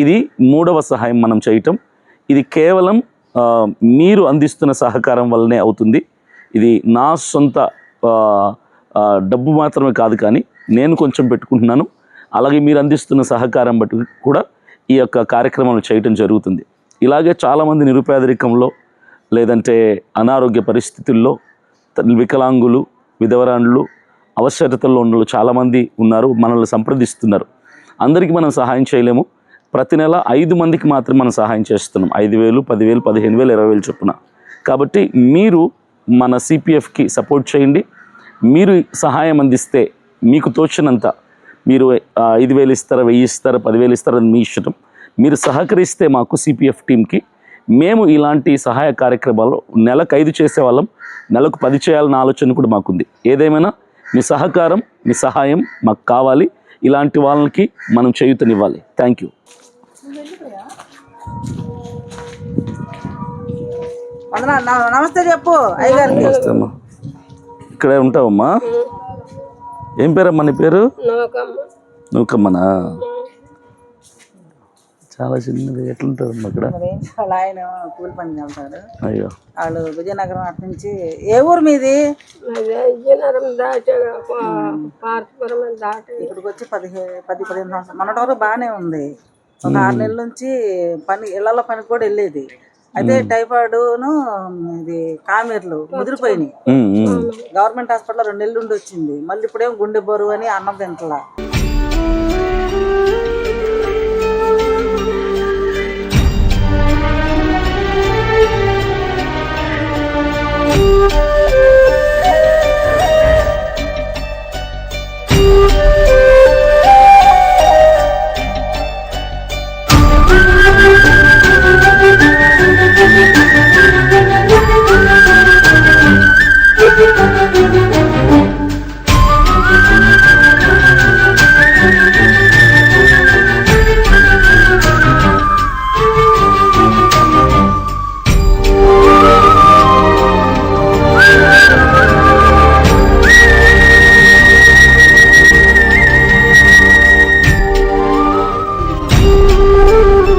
ఇది 3వ సహాయం మనం చేయటం. ఇది కేవలం మీరు అందిస్తున్న సహకారం వల్లనే అవుతుంది. ఇది నా సొంత డబ్బు మాత్రమే కాదు, కానీ నేను కొంచెం పెట్టుకుంటున్నాను. అలాగే మీరు అందిస్తున్న సహకారం బట్టి కూడా ఈ యొక్క కార్యక్రమం చేయటం జరుగుతుంది. ఇలాగే చాలామంది నిరుపేదరికంలో లేదంటే అనారోగ్య పరిస్థితుల్లో వికలాంగులు, విధవరాండ్లు, అవసరతల్లో ఉన్న చాలామంది ఉన్నారు, మనల్ని సంప్రదిస్తున్నారు. అందరికీ మనం సహాయం చేయలేము. ప్రతి నెల 5 మందికి మాత్రం మనం సహాయం చేస్తున్నాం. 5,000, 10,000, 15,000, 20,000 చొప్పున. కాబట్టి మీరు మన సిపిఎఫ్కి సపోర్ట్ చేయండి. మీరు సహాయం అందిస్తే మీకు తోచినంత, మీరు 5,000 ఇస్తారా, 1,000 ఇస్తారా, 10,000 ఇస్తారా, మీ ఇష్టం. మీరు సహకరిస్తే మాకు సిపిఎఫ్ టీంకి మేము ఇలాంటి సహాయ కార్యక్రమాలు నెలకు 5 చేసేవాళ్ళం, నెలకు 10 చేయాలన్న ఆలోచన కూడా మాకుంది. ఏదేమైనా మీ సహకారం, మీ సహాయం మాకు కావాలి. ఇలాంటి వాళ్ళకి మనం చేయూతనివ్వాలి. Thank you. నమస్తే చెప్పు అయ్యగారికి. నమస్తే అమ్మా. ఇక్కడే ఉంటావమ్మా? ఏం పేరమ్మా నీ పేరు? నూకమ్మనా? చాలా చిన్నది. ఎట్లుంటుందమ్మా ఇక్కడ? ఆయన కూలి పని వెళ్తాడు. అయ్యో, వాళ్ళు విజయనగరం అటు నుంచి. ఏ ఊరు మీది? విజయనగరం దాటి ఇక్కడికి వచ్చి 10-15 సంవత్సరాలు. మొన్నటి వరకు బాగానే ఉంది. ఒక 6 నెలల నుంచి ఇళ్లలో పని కూడా వెళ్ళేది. అయితే టైఫాయిడ్ను ఇది కామెర్లు ముదిరిపోయినాయి. గవర్నమెంట్ హాస్పిటల్లో 2 నెలలు ఉండి వచ్చింది. మళ్ళీ ఇప్పుడేం గుండె బరువు అని అన్నం తింటలా.